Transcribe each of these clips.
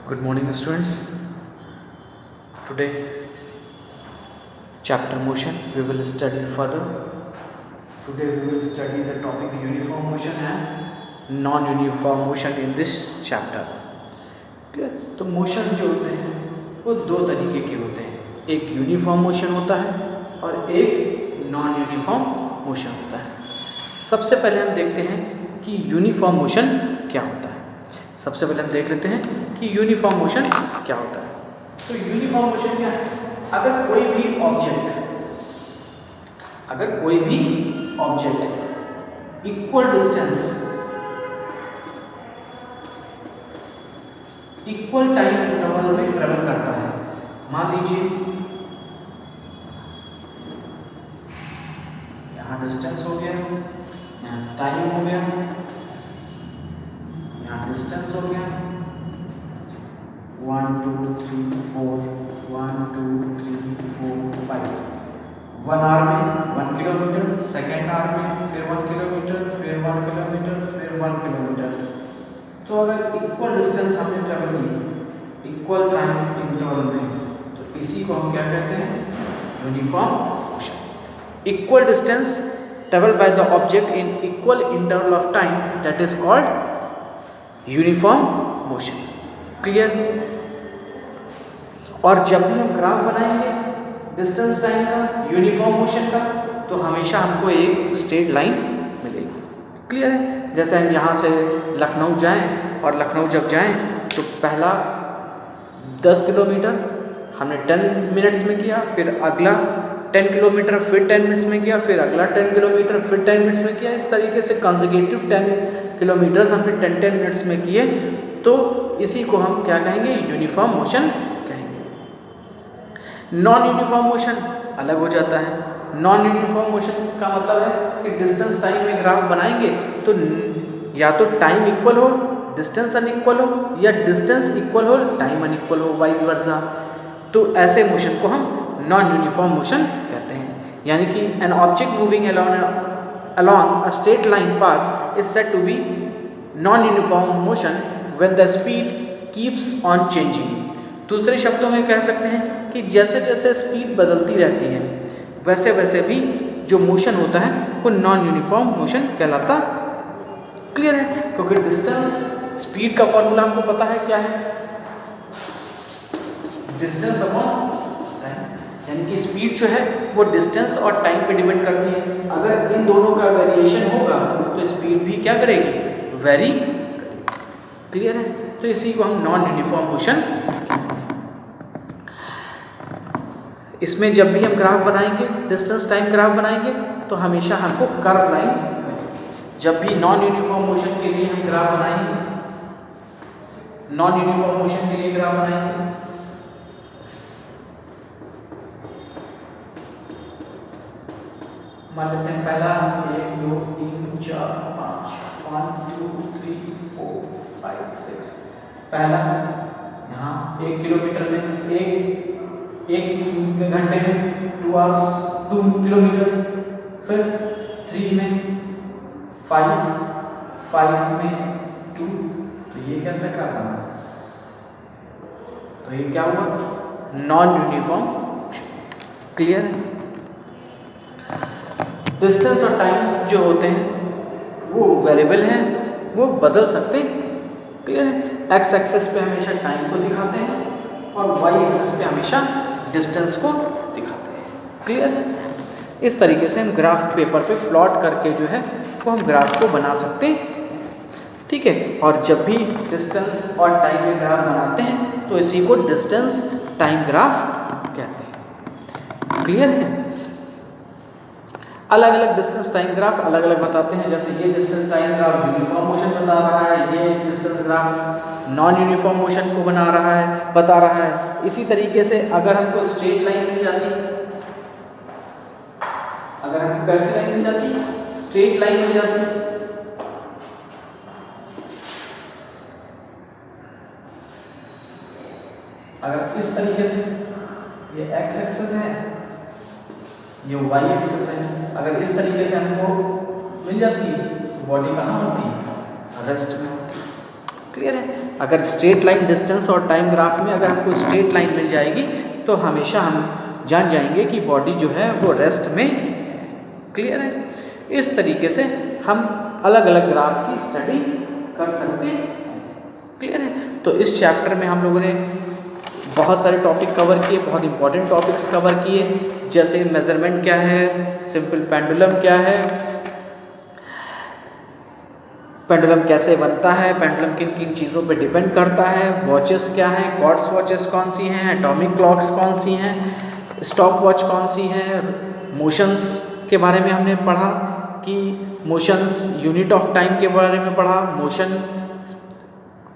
Good morning, students. Today, chapter motion we will study further. Today we will study the topic uniform motion and non-uniform motion in this chapter. Clear? तो motion जो होते हैं वो दो तरीके के होते हैं, एक यूनिफॉर्म मोशन होता है और एक नॉन यूनिफॉर्म मोशन होता है। सबसे पहले हम देखते हैं कि यूनिफॉर्म मोशन क्या होता है। सबसे पहले हम देख लेते हैं कि यूनिफॉर्म मोशन क्या होता है। तो यूनिफॉर्म मोशन क्या है? अगर कोई भी object equal distance equal time interval में ट्रेवल करता है, मान लीजिए यहाँ डिस्टेंस हो गया, यहाँ टाइम हो गया, यहाँ डिस्टेंस हो गया 1 2 3 4 1 2 3 4 5। 1 आवर में 1 किलोमीटर, सेकेंड आवर में फिर 1 किलोमीटर, फिर 1 किलोमीटर, फिर 1 किलोमीटर। तो अगर इक्वल डिस्टेंस हमने ट्रेवल की इक्वल टाइम इंटरवल में, तो इसी को हम क्या कहते हैं? Uniform motion. Equal distance travel by the object in equal interval of time, that is called uniform motion. Clear? और जब भी हम ग्राफ बनाएंगे डिस्टेंस टाइम का, यूनिफॉर्म मोशन का, तो हमेशा हमको एक स्ट्रेट लाइन मिलेगी। क्लियर है? जैसे हम यहाँ से लखनऊ जाएं और लखनऊ जब जाएं तो पहला 10 किलोमीटर हमने 10 मिनट्स में किया, फिर अगला 10 किलोमीटर फिर 10 मिनट्स में किया, फिर अगला 10 किलोमीटर फिर 10 मिनट्स में किया। इस तरीके से कंसेक्यूटिव 10 किलोमीटर्स हमने 10 मिनट्स में किए, तो इसी को हम क्या कहेंगे? यूनिफॉर्म मोशन कहेंगे। नॉन यूनिफॉर्म मोशन अलग हो जाता है। नॉन यूनिफॉर्म मोशन का मतलब है कि डिस्टेंस टाइम में ग्राफ बनाएंगे तो या तो टाइम इक्वल हो, डिस्टेंस अनइक्वल हो, या डिस्टेंस इक्वल हो, टाइम अनइक्वल हो, वाइस वर्सा। तो ऐसे मोशन को हम नॉन यूनिफॉर्म मोशन कहते हैं। यानी कि an object moving along a straight line path is said to be non-uniform motion when the speed keeps on changing। दूसरे शब्दों में कह सकते हैं कि जैसे जैसे स्पीड बदलती रहती है वैसे वैसे भी जो मोशन होता है वो नॉन यूनिफॉर्म मोशन कहलाता है। क्लियर है? क्योंकि डिस्टेंस स्पीड का फॉर्मूला हमको पता है क्या है? Distance upon time. यानी कि स्पीड जो है वो डिस्टेंस और टाइम पे डिपेंड करती है। अगर इन दोनों का वेरिएशन होगा तो स्पीड भी क्या करेगी? वेरी करेगी। क्लियर है? तो इसी को हम नॉन यूनिफॉर्म मोशन कहते हैं। इसमें जब भी हम ग्राफ बनाएंगे, डिस्टेंस टाइम ग्राफ बनाएंगे, तो हमेशा हमको कर्व लाइन मिलेगी। जब भी नॉन यूनिफॉर्म मोशन के लिए हम ग्राफ बनाएंगे, नॉन यूनिफॉर्म मोशन के लिए ग्राफ बनाएंगे, मान लेते हैं पहला 1 2 3 4 5 1 2 3 4 5 6। पहला यहाँ 1 किलोमीटर में एक घंटे में 2 आवर्स 2 किलोमीटर, फिर 3 में 5 में 2। तो ये कैसे क्या बना? तो ये क्या हुआ? Non uniform. क्लियर है? डिस्टेंस और टाइम जो होते हैं वो वेरिएबल हैं, वो बदल सकते हैं। क्लियर है? एक्स एक्सेस पे हमेशा टाइम को दिखाते हैं और वाई एक्सेस पे हमेशा डिस्टेंस को दिखाते हैं। क्लियर? इस तरीके से हम ग्राफ पेपर पे प्लॉट करके जो है वो हम ग्राफ को बना सकते हैं। ठीक है? और जब भी डिस्टेंस और टाइम में ग्राफ बनाते हैं तो इसी को डिस्टेंस टाइम ग्राफ कहते हैं। क्लियर है? अलग अलग डिस्टेंस टाइम ग्राफ अलग अलग बताते हैं। जैसे ये distance time graph uniform motion बता रहा है, ये distance graph non uniform motion को बता रहा है। इसी तरीके से अगर हमको स्ट्रेट लाइन मिल जाती, अगर हमको कैसी लाइन मिल जाती? स्ट्रेट लाइन मिल जाती। अगर इस तरीके से ये एक्स एक्सिस है, ये वाई एक्सिस है, अगर इस तरीके से हमको मिल जाती है तो बॉडी कहाँ होती है? रेस्ट में होती है। क्लियर है? अगर स्ट्रेट लाइन डिस्टेंस और टाइम ग्राफ में अगर हमको स्ट्रेट लाइन मिल जाएगी तो हमेशा हम जान जाएंगे कि बॉडी जो है वो रेस्ट में। क्लियर है? इस तरीके से हम अलग अलग ग्राफ की स्टडी कर सकते हैं। क्लियर है? तो इस चैप्टर में हम लोगों ने बहुत सारे टॉपिक कवर किए, बहुत इंपॉर्टेंट टॉपिक्स कवर किए, जैसे मेजरमेंट क्या है, सिंपल पेंडुलम क्या है, पेंडुलम कैसे बनता है, पेंडुलम किन किन चीज़ों पे डिपेंड करता है, वॉचेस क्या हैं, क्वार्ट्ज वॉचेस कौन सी हैं, एटॉमिक क्लॉक्स कौन सी हैं, स्टॉप वॉच कौन सी हैं, मोशंस के बारे में हमने पढ़ा कि मोशंस यूनिट ऑफ टाइम के बारे में पढ़ा, मोशन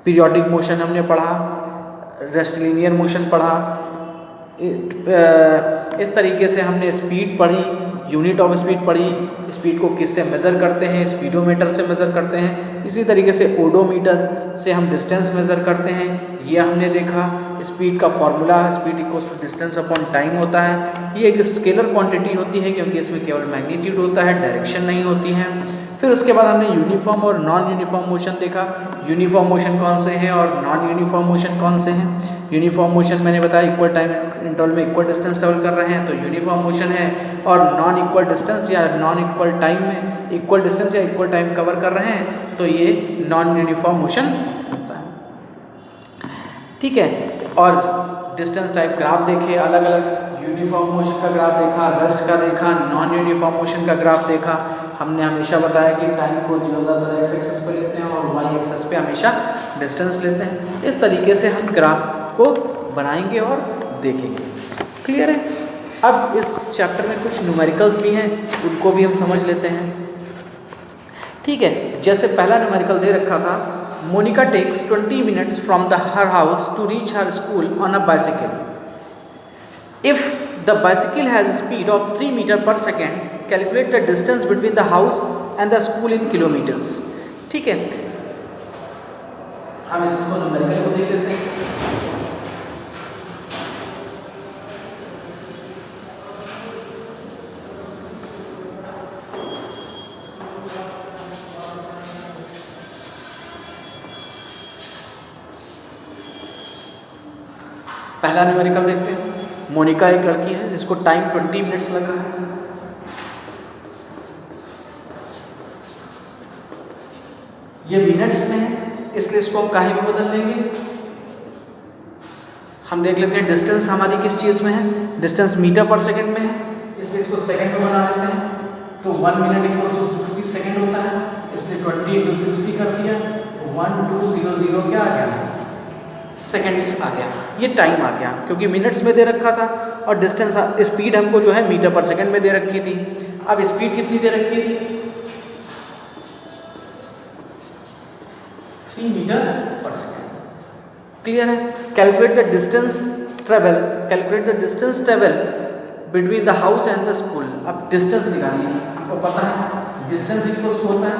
पीरियोडिक मोशन हमने पढ़ा, रेस्टिलिनियर मोशन पढ़ा, इस तरीके से हमने स्पीड पढ़ी, यूनिट ऑफ स्पीड पढ़ी, स्पीड को किससे मेज़र करते हैं, स्पीडोमीटर से मेज़र करते हैं, इसी तरीके से ओडोमीटर से हम डिस्टेंस मेज़र करते हैं, ये हमने देखा। स्पीड का formula speed equals to distance upon time होता है। ये एक स्केलर क्वांटिटी होती है क्योंकि इसमें केवल मैग्नीट्यूड होता है, डायरेक्शन नहीं होती है। फिर उसके बाद हमने यूनिफॉर्म और नॉन यूनिफॉर्म मोशन देखा। यूनिफॉर्म मोशन कौन से हैं और नॉन यूनिफॉर्म मोशन कौन से हैं। यूनिफॉर्म मोशन मैंने बताया इक्वल टाइम इंटरवल में इक्वल डिस्टेंस ट्रेवल कर रहे हैं तो यूनिफॉर्म मोशन है, और नॉन इक्वल डिस्टेंस या नॉन इक्वल टाइम में इक्वल डिस्टेंस या इक्वल टाइम कवर कर रहे हैं तो ये नॉन यूनिफॉर्म मोशन होता है। ठीक है, और डिस्टेंस टाइप ग्राफ देखे, अलग अलग यूनिफॉर्म मोशन का ग्राफ देखा, रेस्ट का देखा, नॉन यूनिफॉर्म मोशन का ग्राफ देखा। हमने हमेशा बताया कि टाइम को ज़्यादातर एक्स एक्सिस पे लेते हैं और वाई एक्सिस पे हमेशा डिस्टेंस लेते हैं। इस तरीके से हम ग्राफ को बनाएंगे और देखेंगे। क्लियर है? अब इस चैप्टर में कुछ न्यूमेरिकल्स भी हैं, उनको भी हम समझ लेते हैं। ठीक है, जैसे पहला न्यूमेरिकल दे रखा था, Monika takes 20 minutes from her house to reach her school on a bicycle. If the bicycle has a speed of 3 metre per second, calculate the distance between the house and the school in kilometres. ठीक है, हम इसको numerical को देख लेते हैं। पहला numerical देखते हैं। मोनिका एक लड़की है जिसको टाइम 20 मिनट्स लग रहा है। ये मिनट्स में है इसलिए इसको हम काहे में बदल लेंगे। हम देख लेते हैं डिस्टेंस हमारी किस चीज़ में है, डिस्टेंस मीटर पर सेकंड में है इसलिए इसको सेकंड में बना लेते हैं। तो 1 मिनट इक्वल्स टू 60 सेकंड होता है, इसलिए 20 × 60 कर दिया, 1200 क्या आ गया, सेकंड्स आ गया। ये टाइम आ गया क्योंकि मिनट्स में दे रखा था और डिस्टेंस स्पीड हमको जो है मीटर पर सेकंड में दे रखी थी। अब स्पीड कितनी दे रखी थी, 3 मीटर पर सेकंड। क्लियर है? Calculate the distance travel, calculate the distance travel between the house and the school. अब डिस्टेंस निकालिए, आपको पता है डिस्टेंस इक्वल्स होता है,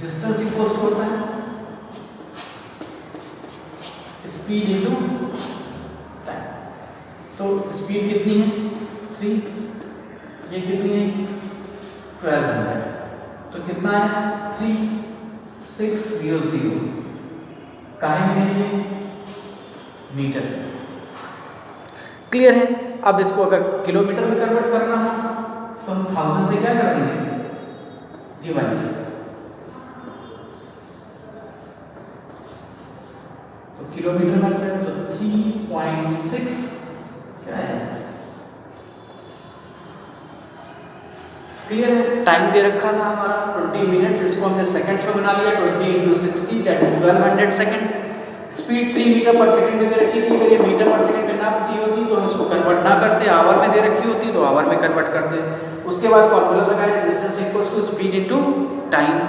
डिस्टेंस इक्वल्स होता है स्पीड इंटू टाइम। तो स्पीड कितनी है 3, ये कितनी है 1200, तो कितना है 3600 काहे में ये मीटर। क्लियर है? अब इसको अगर किलोमीटर में कन्वर्ट करना हो तो हम 1000 से क्या कर देंगे, डिवाइड। तो किलोमीटर में करें तो 3.6 क्या है। क्लियर है? टाइम दे रखा था हमारा 20 मिनट्स, इसको हमने सेकंड्स में बना लिया। 20 × 60 that is 1200 seconds. Speed 3 metre per second में दे रखी थी, अगर ये मीटर पर सेकंड में नापती होती तो हम इसको कन्वर्ट ना करते, आवर में दे रखी होती तो आवर में कन्वर्ट करते। उसके बाद फॉर्मूला लगाया, distance equals to speed into time.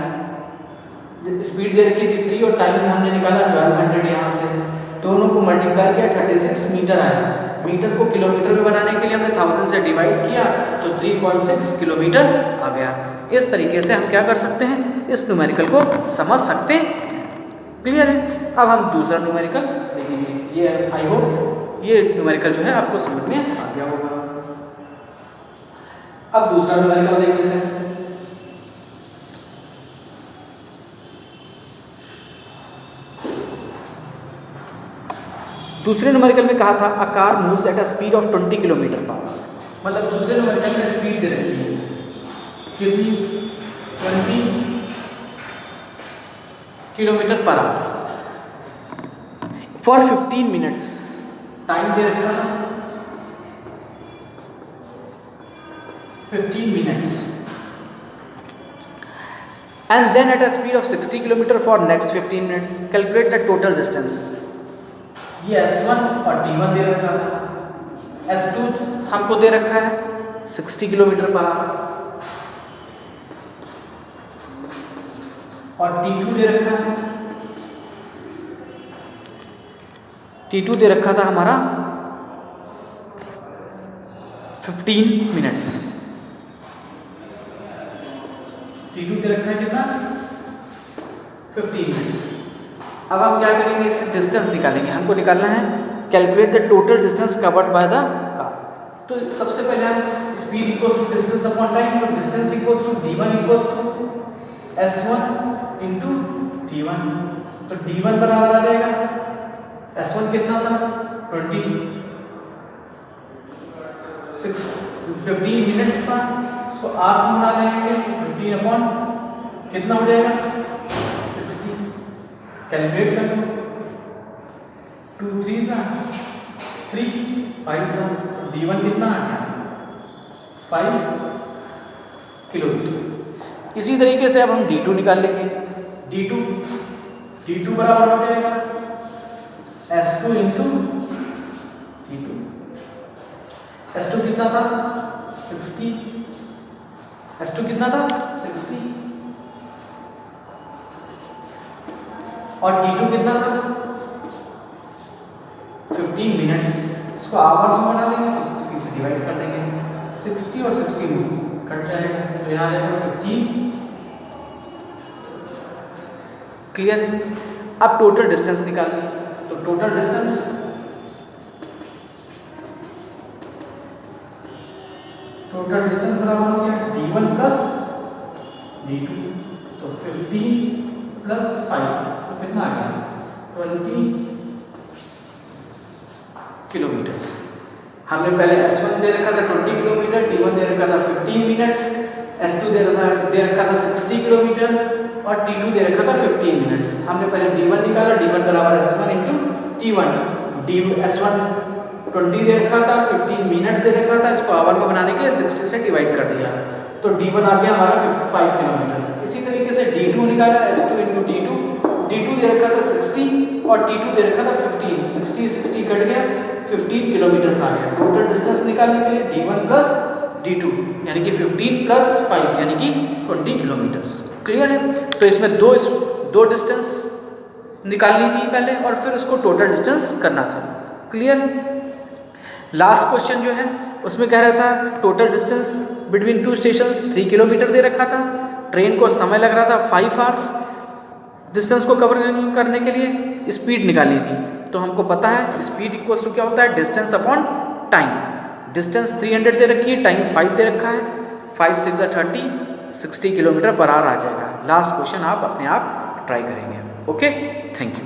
Speed दे रखी थी 3 और टाइम में हमने निकाला 1200, यहाँ से दोनों को मल्टीप्लाई किया 36 मीटर आया। मीटर को किलोमीटर में बनाने के लिए हमने 1000 से डिवाइड किया तो 3.6 किलोमीटर आ गया। इस तरीके से हम क्या कर सकते हैं, इस न्यूमेरिकल को समझ सकते हैं। क्लियर है? अब हम दूसरा न्यूमेरिकल देखेंगे। ये आई होप ये न्यूमेरिकल जो है आपको समझ में आ गया होगा। अब दूसरा न्यूमेरिकल देख लेते हैं। दूसरे न्यूमेरिकल में कहा था a car moves at a speed of 20 kilometre per our, मतलब दूसरे न्यूमेरिकल में स्पीड दे रखी है कितनी, 20 kilometre per hour for 15 minutes, time दे रखा था 15 minutes, and then at a speed of 60 km for next 15 minutes, calculate the total distance. ये S1 और T1 दे रखा है, S2 हमको दे रखा है 60 किलोमीटर पर आवर और T2 दे रखा है, T2 दे रखा था हमारा 15 मिनट्स, T2 दे रखा है कितना, 15 मिनट्स। अब हम क्या करेंगे, इससे डिस्टेंस निकालेंगे, हमको निकालना है calculate the total distance covered by the car. तो सबसे पहले हम speed equals to distance upon time, तो distance equals to d1 equals to s1 into d1, तो d1 बराबर आ जाएगा, s1 कितना था 15 मिनट्स था, इसको r से बना लेंगे 15 अपॉन कितना हो जाएगा 60, कैलकुलेट कर लो, 2 3 3 5 d1 कितना आ गया 5 किलोमीटर। इसी तरीके से अब हम d2 निकाल लेंगे, d2 बराबर हो जाएगा s2 इंटू d2, s2 कितना था 60, s2 कितना था 60 और t2 कितना था 15 मिनट्स, इसको आवर्स में बना लेंगे तो 60 से डिवाइड कर देंगे, 60 और 60 कट जाएगा, तो यहाँ रहेगा 15, क्लियर है। अब टोटल डिस्टेंस निकालनी है, तो टोटल डिस्टेंस बराबर हो गया d1 प्लस d2, तो 15 प्लस 5 तो कितना आ गया 20 किलोमीटर्स। हमने पहले S1 दे रखा था 20 किलोमीटर, D1 दे रखा था 15 मिनट्स, S2 दे रखा था 60 किलोमीटर और T2 दे रखा था 15 मिनट्स। हमने पहले D1 निकाला, D1 बराबर S1 इंटू T1, S1 20 दे रखा था, 15 मिनट्स दे रखा था, इसको आवर में बनाने के लिए 60 से डिवाइड कर दिया, तो D1 आ गया हमारा 5 किलोमीटर। इसी तरीके से D2 निकाला, S2 इंटू D2 दे रखा था 60 और T2 दे रखा था 15, 60 कट गया 15 किलोमीटर आ गया। टोटल डिस्टेंस निकालने के लिए D1 प्लस D2 यानी कि 15 प्लस 5 यानी कि 20 किलोमीटर्स, क्लियर है। तो इसमें दो डिस्टेंस निकालनी थी पहले और फिर उसको टोटल डिस्टेंस करना था, क्लियर। लास्ट क्वेश्चन जो है उसमें कह रहा था total distance between 2 station 3 kilometre दे रखा था, ट्रेन को समय लग रहा था 5 आवर्स, डिस्टेंस को कवर करने के लिए स्पीड निकालनी थी। तो हमको पता है स्पीड इक्वल्स टू क्या होता है डिस्टेंस अपॉन टाइम, डिस्टेंस 300 दे रखी है, टाइम 5 दे रखा है, 5 6 30, 60 किलोमीटर पर आवर आ जाएगा। लास्ट क्वेश्चन आप अपने आप ट्राई करेंगे। Okay, thank you.